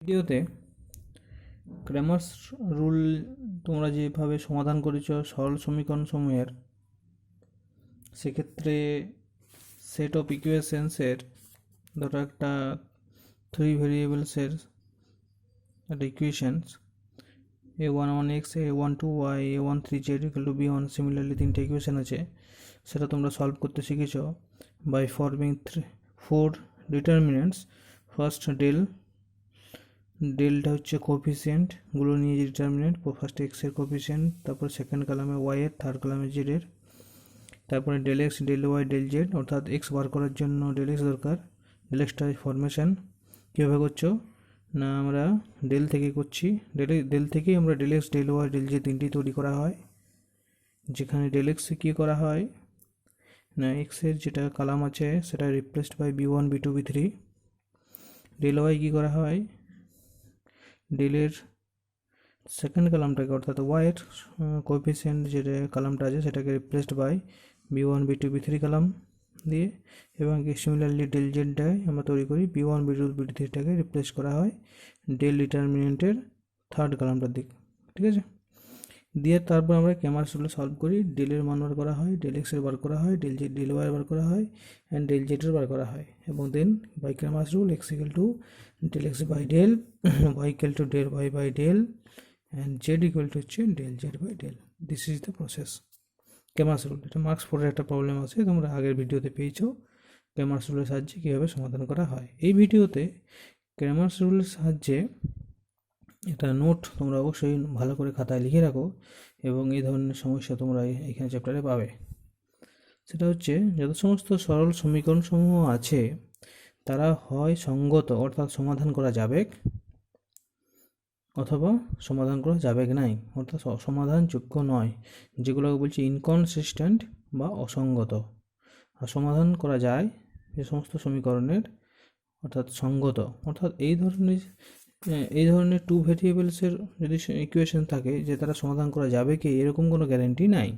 ভিডিওতে Cramer's rule তোমরা যেভাবে সমাধান করেছ সরল সমীকরণ সমূহের, সেক্ষেত্রে সেট অফ ইকুয়েশনসের ধরো একটা 3 ভেরিয়েবলসের একটা equations a11x a12y a13z = b1, similarly তিনটে ইকুয়েশন আছে, সেটা তোমরা সলভ করতে শিখেছ by forming 4 determinants. First delta হচ্ছে কোফিসিয়েন্টগুলো নিয়ে যে ডিটারমিনেন্ট, ফার্স্ট এক্স এর কোফিসিয়েন্ট, তারপর সেকেন্ড কলামে ওয়াই এর, থার্ড কলামে জেড এর, তারপরে del x del Y del Z, অর্থাৎ এক্স বার করার জন্য ডেল এক্স দরকার। ডেল এক্সটা ফরমেশন কীভাবে করছো না, আমরা ডেল থেকে করছি, ডেল থেকেই আমরা del x del Y del z তিনটি তৈরি করা হয়, যেখানে ডেল এক্সে কী করা হয় না, এক্সের যেটা কলাম আছে সেটা রিপ্লেসড বাই বি1 বি2 বি3। ডেল ওয়াই কী করা হয়, ডেলের সেকেন্ড কলামটাকে অর্থাৎ ওয়াইয়ের কোএফিসিয়েন্ট যে কলামটা আছে সেটাকে রিপ্লেসড বাই বি1 বি2 বি3 কলাম দিয়ে, এবং সিমিলারলি ডেল জেডটাই আমরা তৈরি করি বি1 বি2 বি3টাকে রিপ্লেস করা হয় ডেল ডিটারমিনেন্টের থার্ড কলামটার দিক, ঠিক আছে। দিয়ে তারপর আমরা ক্র্যামার্স রুল সলভ করি, ডেলের মান বার করা হয়, ডেল এক্সের বার করা হয়, ডেল জেড ডেল ওয়াই বার করা হয়, অ্যান্ড ডেল জেডের বার করা হয়, এবং then by Cramer's rule X equal to del X by del, Y equal to del Y by del, and Z equal to হচ্ছে del Z by del. This is the process Cramer's rule. এটা marks 4-এর একটা problem আছে, তোমরা আগের ভিডিওতে পেয়েছো Cramer's রুলের সাহায্যে কীভাবে সমাধান করা হয়। এই ভিডিওতে ক্র্যামার্স রুলের সাহায্যে একটা নোট তোমরা অবশ্যই ভালো করে খাতায় লিখে রাখো, এবং এই ধরনের সমস্যা তোমরা এখানে চ্যাপ্টারে পাবে। সেটা হচ্ছে, যত সমস্ত সরল সমীকরণসমূহ আছে তারা হয় সঙ্গত অর্থাৎ সমাধান করা যাবে, অথবা সমাধান করা যাবে নাই অর্থাৎ সমাধানযোগ্য নয়, যেগুলোকে বলছি ইনকনসিস্টেন্ট বা অসঙ্গত। আর সমাধান করা যায় যে সমস্ত সমীকরণের অর্থাৎ সঙ্গত, অর্থাৎ এই ধরনের 2 ভেরিয়েবলসের যদি ইকুয়েশন থাকে যে তারা সমাধান করা যাবে কি, এরকম কোনো গ্যারেন্টি নাই।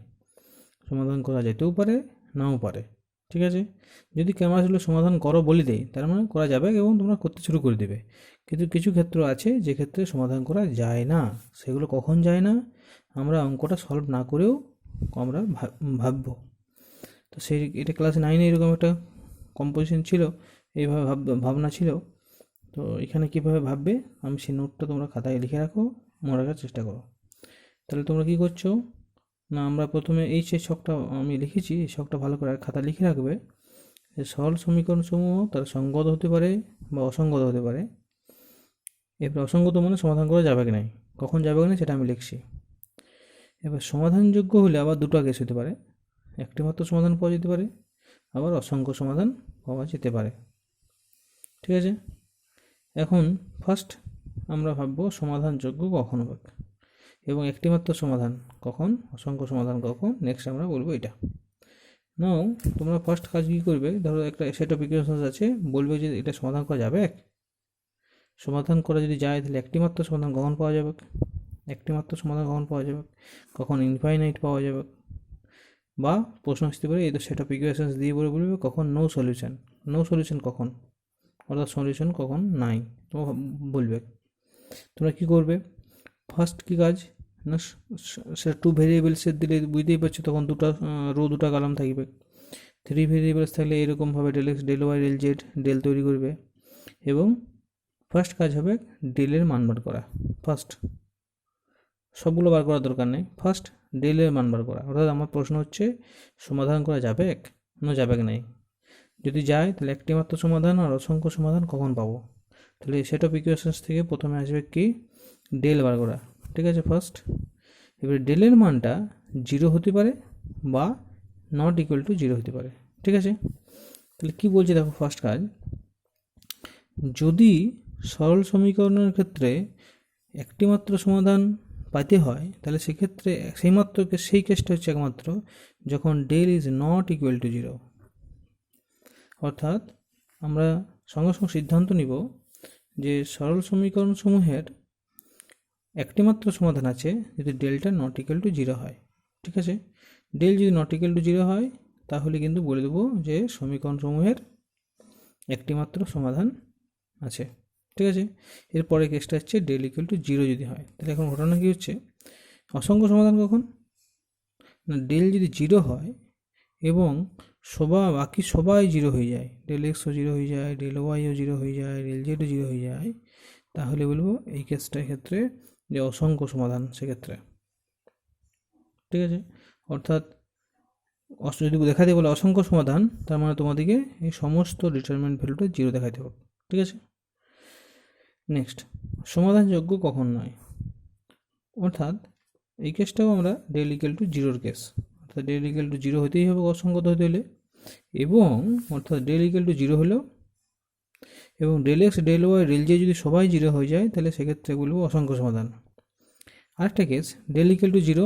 সমাধান করা যেতেও পারে, নাও পারে, ঠিক আছে। যদি ক্র্যামার্স রুলের সমাধান করো বলে দেয়, তার মানে করা যাবে এবং তোমরা করতে শুরু করে দেবে। কিন্তু কিছু ক্ষেত্র আছে যে ক্ষেত্রে সমাধান করা যায় না। সেগুলো কখন যায় না, আমরা অঙ্কটা সলভ না করেও আমরা ভাববো। তো এটা ক্লাস 9-এ এরকম একটা কম্পোজিশন ছিল, এইভাবে ভাবনা ছিল। তো এখানে কীভাবে ভাববে, আমি সেই নোটটা তোমরা খাতায় লিখে রাখো, মনে রাখার চেষ্টা করো। তাহলে তোমরা কী করছো না, আমরা প্রথমে এই যে ছকটা আমি লিখেছি, এই ছকটা ভালো করে খাতা লিখে রাখবে। যে সরল সমীকরণসমূহ তারা সঙ্গত হতে পারে বা অসঙ্গত হতে পারে। এবার অসঙ্গত মানে সমাধান করা যাবে কি নাই, কখন যাবে কি না সেটা আমি লিখছি। এবার সমাধানযোগ্য হলে আবার দুটো কেস হতে পারে, একটি মাত্র সমাধান পাওয়া যেতে পারে, আবার অসংখ্য সমাধান পাওয়া যেতে পারে, ঠিক আছে। এখন ফার্স্ট আমরা ভাববো সমাধানযোগ্য কখন হবে, এবং একটিমাত্র সমাধান কখন, অসংখ্য সমাধান কখন, নেক্সট আমরা বলবো এটা। নাও তোমরা ফার্স্ট কাজ কী করবে, ধরো একটা সেট অফ ইকুয়েশনস আছে, বলবে যে এটা সমাধান করা যাবে। সমাধান করা যদি যায় তাহলে একটিমাত্র সমাধান কখন পাওয়া যাবে, একটিমাত্র সমাধান কখন পাওয়া যাবে, কখন ইনফাইনাইট পাওয়া যাবে, বা প্রশ্ন আসতে পারে এই তো সেট অফ ইকুয়েশনস দিয়ে বলবে কখন নো সলিউশন কখন, অর্থাৎ সলিউশন কখন নাই, তোমরা বলবে। তোমরা কী করবে, ফার্স্ট কী কাজ না, সেটা 2 ভেরিয়েবলসের দিলে বুঝতেই পারছো তখন দুটো কলাম থাকবে। 3 ভেরিয়েবলস থাকলে এরকমভাবে del x del Y del Z del তৈরি করবে, এবং ফার্স্ট কাজ হবে ডেলের মান বার করা। ফার্স্ট সবগুলো বার করার দরকার নেই, ফার্স্ট ডেলের মান বার করা। অর্থাৎ আমার প্রশ্ন হচ্ছে সমাধান করা যাবে না যাবে নাই, যদি যায় তাহলে একটি মাত্র সমাধান আর অসংখ্য সমাধান কখন পাবো। তাহলে সেট অফ ইকুয়েশনস থেকে প্রথমে আসবে কি, ডেল বার করা, ঠিক আছে ফার্স্ট। এবার ডেলের মানটা 0 হতে পারে বা নট ইকুয়াল টু 0 হতে পারে, ঠিক আছে। তাহলে কি বলছি দেখো, ফার্স্ট কাজ, যদি সরল সমীকরণের ক্ষেত্রে একটি মাত্র সমাধান পাইতে হয়, তাহলে সেক্ষেত্রে সেই কেসটা হচ্ছে একমাত্র যখন del is not equal to 0। অর্থাৎ আমরা সঙ্গে সঙ্গে সিদ্ধান্ত নিব যে সরল সমীকরণসমূহের একটিমাত্র সমাধান আছে যদি ডেলটা নট ইকুয়াল টু 0 হয়, ঠিক আছে। ডেল যদি নট ইকুয়াল টু 0 হয় তাহলে কিন্তু বলে দেবো যে সমীকরণসমূহের একটিমাত্র সমাধান আছে, ঠিক ঠিক আছে। এরপরে কেসটা হচ্ছে ডেল ইকুয়াল টু জিরো যদি হয়, তাহলে এখন ঘটনা কী হচ্ছে, অসংখ্য সমাধান কখন না, ডেল যদি জিরো হয় এবং বাকি সবাই জিরো হয়ে যায়, ডেল এক্সও জিরো হয়ে যায়, ডেল ওয়াইও জিরো হয়ে যায়, ডেল জেডও জিরো হয়ে যায়, তাহলে বলবো এই কেসটার ক্ষেত্রে যে অসংখ্য সমাধান সেক্ষেত্রে। ঠিক আছে, অর্থাৎ যদি দেখাতে বলে অসংখ্য সমাধান, তার মানে তোমাদেরকে এই সমস্ত ডিটারমিনেন্ট ভ্যালুটা জিরো দেখাতে হবে। ঠিক আছে, নেক্সট, সমাধানযোগ্য কখন নয়, অর্থাৎ এই কেসটাও আমরা ডেল ইকুয়াল টু জিরোর কেস, অর্থাৎ ডেল ইকুয়াল টু জিরো হতেই হবে অসংগত হতে হলে, এবং অর্থাৎ ডেল ইকুয়াল টু জিরো হলেও এবং del x del Y del z যদি সবাই জিরো হয়ে যায়, তাহলে সেক্ষেত্রে বলবো অসংখ্য সমাধান। আরেকটা case, del equal to zero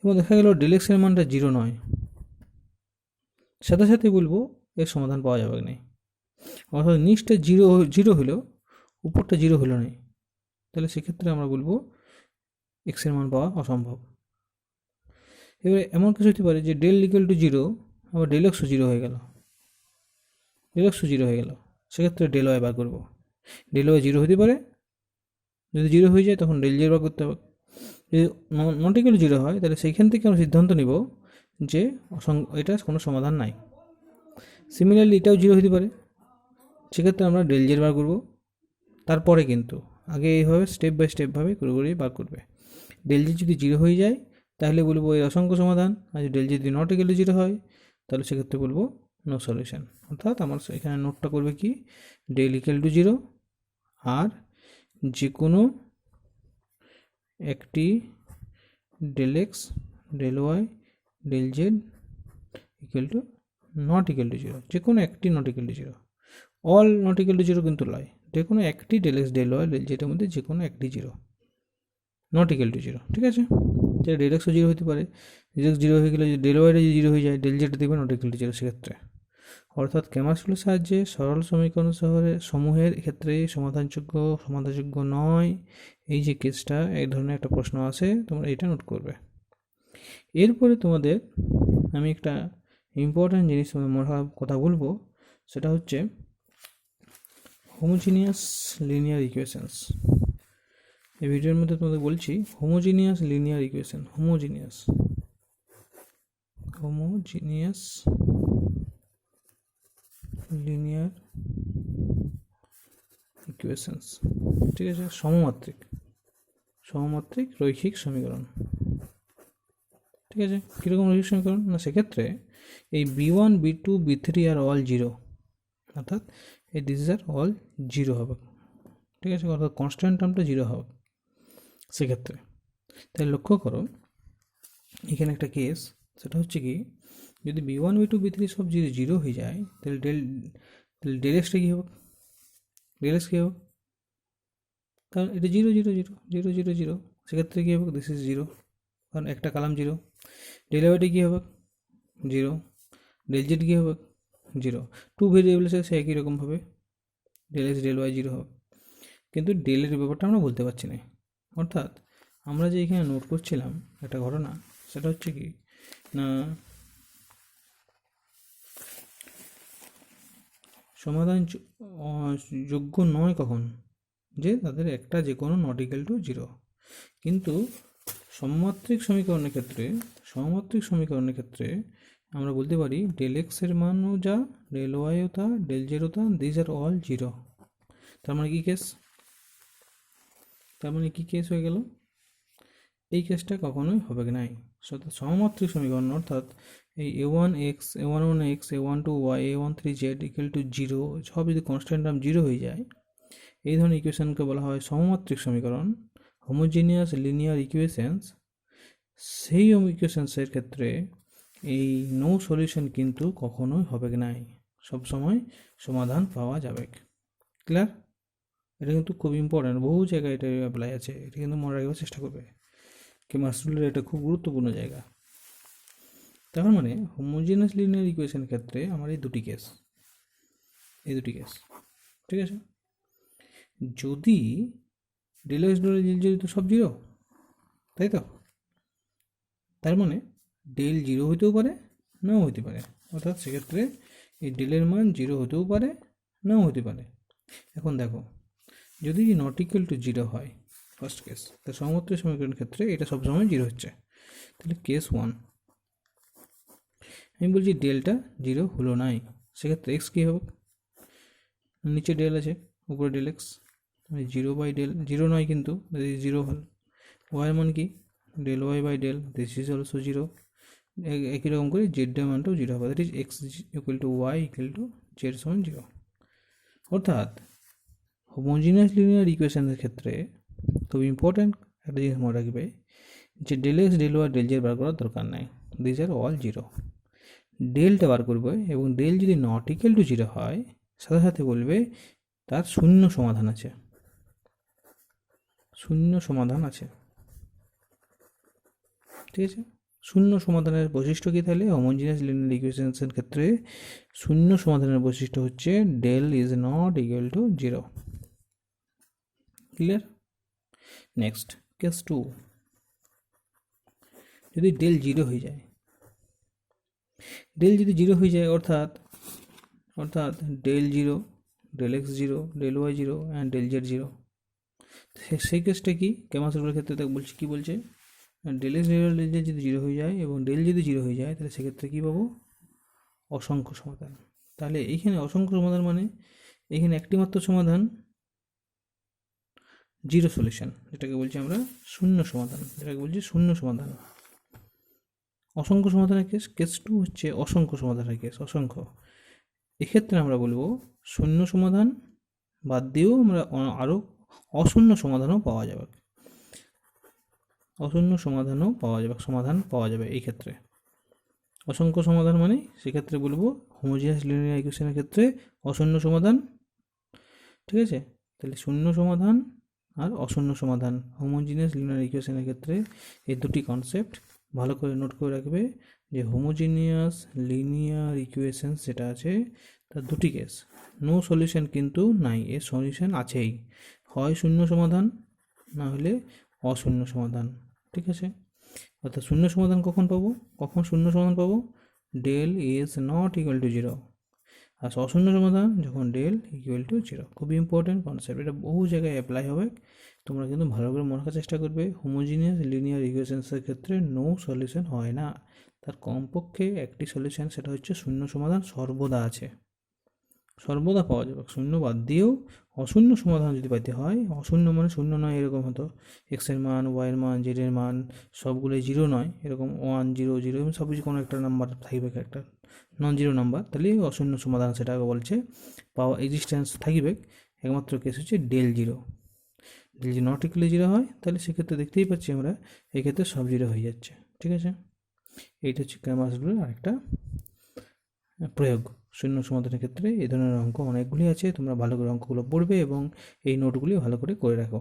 এবং দেখা গেল ডেল এক্সের মানটা জিরো নয়, সাথে সাথে বলবো এর সমাধান পাওয়া যাবে না, অর্থাৎ নিচটা জিরো হলেও উপরটা জিরো হলো না, তাহলে সেক্ষেত্রে আমরা বলবো এক্সের মান পাওয়া অসম্ভব। এবারে এমন কিছু হতে পারে যে ডেল ইকুয়াল টু জিরো আবার ডেল এক্সও জিরো হয়ে গেল, সেক্ষেত্রে ডেল ওয়াই বার করবো। ডেল ওয়াই জিরো হতে পারে, যদি জিরো হয়ে যায় তখন ডেল জে বার করতে হবে। যদি নট ইকুয়াল টু জিরো হয়, তাহলে সেইখান থেকে আমরা সিদ্ধান্ত নিব যে এটা কোনো সমাধান নাই। সিমিলারলি এটাও জিরো হতে পারে, সেক্ষেত্রে আমরা ডেল জে বার করবো। তারপরে কিন্তু আগে এইভাবে স্টেপ বাই স্টেপভাবে করে বার করবে। ডেল জি যদি জিরো হয়ে যায় তাহলে বলবো এর অসংখ্য সমাধান, আর ডেল জি যদি নট ইকুয়াল টু জিরো হয় তাহলে সেক্ষেত্রে বলবো নো সলিউশন। অর্থাৎ আমার এখানে নোটটা করবে কি, ডেল ইকুয়াল টু জিরো আর যে কোনো একটি del x del Y del Z equal to not equal to zero, যে কোনো একটি not equal to zero, all not equal to zero কিন্তু নয়, যে কোনো একটি del x del Y del জেডের মধ্যে যে কোনো একটি zero not equal to zero. ঠিক আছে, যেটা ডেল এক্সও জিরো হতে পারে, ডেল এক্স জিরো হয়ে গেলে যদি ডেল ওয়াইটা যদি জিরো হয়ে যায়, ডেল জেড দেবে নট ইকুয়াল টু জিরো সেক্ষেত্রে। অর্থাৎ ক্যামার্সুলের সাহায্যে সরল সমীকরণ সমূহের ক্ষেত্রে সমাধানযোগ্য নয়, এই যে কেসটা এই ধরনের একটা প্রশ্ন আসে, তোমরা এটা নোট করবে। এরপরে তোমাদের আমি একটা ইম্পর্ট্যান্ট জিনিস কথা বলবো, সেটা হচ্ছে হোমোজিনিয়াস লিনিয়ার ইকুয়েশনস। এই ভিডিওর মধ্যে তোমাদের বলছি homogeneous linear equation, homogeneous linear equations. ঠিক আছে, সমমাত্রিক রৈখিক সমীকরণ। ঠিক আছে, কীরকম রৈখিক সমীকরণ না, সেক্ষেত্রে এই B1 B2 B3 আর অল জিরো, অর্থাৎ এই দিস আর অল জিরো হবে। ঠিক আছে, অর্থাৎ কনস্ট্যান্ট টার্মটা জিরো হবে সেক্ষেত্রে। তাহলে লক্ষ্য করো এখানে একটা কেস, সেটা হচ্ছে কি, যদি B1 B2 B3 সব জিরো হয়ে যায়, তাহলে ডেল এক্সটা কী হবে, ডেল এক্স কী হবে, কারণ এটা zero zero zero zero zero zero, সেক্ষেত্রে কী হবে, দিস ইজ জিরো, কারণ একটা কালাম জিরো। ডেল ওয়াইটা কী হবে, জিরো। ডেল জেড কী হবে, জিরো। টু ভেরিয়েবলসে সে একই রকমভাবে del x del y zero হবে, কিন্তু ডেলের ব্যাপারটা আমরা বলতে পারছি না। অর্থাৎ আমরা যে এখানে নোট করছিলাম একটা ঘটনা, সেটা হচ্ছে কি না, সমাধান যোগ্য নয় কখন, যে তাদের একটা যে কোনো নট ইকুয়াল টু জিরো। কিন্তু সমমাত্রিক সমীকরণের ক্ষেত্রে আমরা বলতে পারি ডেল এক্সের মানও যা, ডেল ওয়াইও তা, ডেল জেডও তা, দিস আর অল জিরো। তার মানে কি কেস হয়ে গেল, এই কেসটা কখনোই হবে নাই। সমমাত্রিক সমীকরণ অর্থাৎ এই a1 x a11 x a12 y a13 z equal to zero, সব যদি কনস্ট্যান্ট টার্ম জিরো হয়ে যায়, এই ধরনের ইকুয়েশনকে বলা হয় সমমাত্রিক সমীকরণ, হোমোজিনিয়াস লিনিয়ার ইকুয়েশনস। সেই ইকুয়েশনসের ক্ষেত্রে এই নো সলিউশন কিন্তু কখনোই হবে নাই, সবসময় সমাধান পাওয়া যাবে। ক্লিয়ার? এটা কিন্তু খুব ইম্পর্ট্যান্ট, বহু জায়গায় এটা অ্যাপ্লাই আছে, এটা কিন্তু মনে রাখবার চেষ্টা করবে, কেমিস্ট্রির এটা খুব গুরুত্বপূর্ণ জায়গা। তার মানে হোমোজিনিয়াস লিনিয়ার ইকুয়েশনের ক্ষেত্রে আমার এই দুটি কেস। ঠিক আছে, যদি ডেল এক্স ডেল জেড তো সব জিরো, তাই তো, তার মানে ডেল জিরো হতেও পারে নাও হতে পারে, অর্থাৎ সেক্ষেত্রে এই ডেলের মান জিরো হতেও পারে নাও হতে পারে। এখন দেখো যদি নট ইকুয়াল টু জিরো হয় ফার্স্ট কেস, তাহলে সমমাত্রিক সমীকরণের ক্ষেত্রে এটা সবসময় জিরো হচ্ছে। তাহলে কেস 1, আমি বলছি ডেলটা জিরো হলো নাই, সেক্ষেত্রে এক্স কী হবে? নিচে ডেল আছে, উপরে del x, zero by del zero নয় কিন্তু জিরো হল। ওয়াইয়ের মান কি? Del Y by del, this is also zero. একই রকম করে জেডের মানটাও জিরো হবে, that is x equal to y equal to z সমান জিরো। অর্থাৎ হোমোজিনিয়াস লিনিয়ার ইকুয়েশনের ক্ষেত্রে খুব ইম্পর্ট্যান্ট একটা জিনিস মনে রাখবে যে del x del Y del z বার করার দরকার নাই, this are all zero. Delta বার করবে এবং ডেল যদি নট ইকুয়াল টু জিরো হয় সাথে সাথে বলবে তার শূন্য সমাধান আছে, শূন্য সমাধান আছে, ঠিক আছে। শূন্য সমাধানের বৈশিষ্ট্য কী তাহলে? হোমোজিনিয়াস লিনিয়ার ইকুয়েশনের ক্ষেত্রে শূন্য সমাধানের বৈশিষ্ট্য হচ্ছে del is not equal to zero. Clear? Next case 2, যদি ডেল জিরো হয়ে যায়, ডেল যদি জিরো হয়ে যায় অর্থাৎ del zero, del x zero, del y zero and del z zero, সেই কেসটা কি ক্যামাসের ক্ষেত্রে দেখ বলছি, কী বলছে? Del x del del z যদি জিরো হয়ে যায় এবং ডেল যদি জিরো হয়ে যায় তাহলে সেক্ষেত্রে কী পাবো? অসংখ্য সমাধান। তাহলে এইখানে অসংখ্য সমাধান মানে এখানে একটি মাত্র সমাধান, জিরো সলিউশন, যেটাকে বলছি আমরা শূন্য সমাধান, যেটাকে বলছি শূন্য সমাধান। অসংখ্য সমাধানের কেস, কেস 2 হচ্ছে অসংখ্য সমাধানের কেস, অসংখ্য। এক্ষেত্রে আমরা বলবো শূন্য সমাধান বাদ দিয়েও আমরা আরও অশূন্য সমাধানও পাওয়া যাবে, অশূন্য সমাধানও পাওয়া যাবে, সমাধান পাওয়া যাবে এই ক্ষেত্রে। অসংখ্য সমাধান মানে সেক্ষেত্রে বলবো হোমোজিনিয়াস লিনিয়ার ইকুয়েশনের ক্ষেত্রে অশূন্য সমাধান, ঠিক আছে। তাহলে শূন্য সমাধান আর অশূন্য সমাধান হোমোজিনিয়াস লিনিয়ার ইকুয়েশনের ক্ষেত্রে এই দুটি কনসেপ্ট ভালো করে নোট করে রাখবে যে হোমোজিনিয়াস লিনিয়ার ইকুয়েশন যেটা আছে তার দুটি কেস, নো সলিউশন কিন্তু নাই, এর সলিউশন আছেই, হয় শূন্য সমাধান না হলে অশূন্য সমাধান, ঠিক আছে। অর্থাৎ শূন্য সমাধান কখন পাবো? কখন শূন্য সমাধান পাবো? Del is not equal to zero. আর অশূন্য সমাধান যখন ডেল ইকুয়াল টু জিরো। খুবই ইম্পর্টেন্ট কনসেপ্ট, এটা বহু জায়গায় অ্যাপ্লাই হবে, তোমরা কিন্তু ভালো করে মনে রাখার চেষ্টা করবে। হোমোজিনিয়াস লিনিয়ার ইকুয়েশনসের ক্ষেত্রে নো সলিউশন হয় না, তার কমপক্ষে একটি সলিউশন, সেটা হচ্ছে শূন্য সমাধান সর্বদা আছে, সর্বদা পাওয়া যাবে। শূন্য বাদ দিয়েও অশূন্য সমাধান যদি পাইতে হয়, অশূন্য মানে শূন্য নয় এরকম হতো, এক্সের মান, ওয়াইয়ের মান, জেডের মান সবগুলোই জিরো নয়, এরকম 1 0 0 এবং সব কিছু কোনো একটা নাম্বার থাকবে, একটা নন জিরো নাম্বার, তাহলে অশূন্য সমাধান সেটাকে বলছে পাওয়া, এক্সিস্টেন্স থাকবে। একমাত্র কেস হচ্ছে ডেল জিরো, ডেল যদি নট ইকুয়াল জিরো হয় তাহলে সেক্ষেত্রে দেখতেই পাচ্ছি আমরা এক্ষেত্রে সব জিরো হয়ে যাচ্ছে, ঠিক আছে। এইটা হচ্ছে ক্র্যামারস রুলের আরেকটা প্রয়োগ। শূন্য সমাধানের ক্ষেত্রে এই ধরনের অঙ্ক অনেকগুলি আছে, তোমরা ভালো করে অঙ্কগুলো পড়বে এবং এই নোটগুলি ভালো করে রাখো।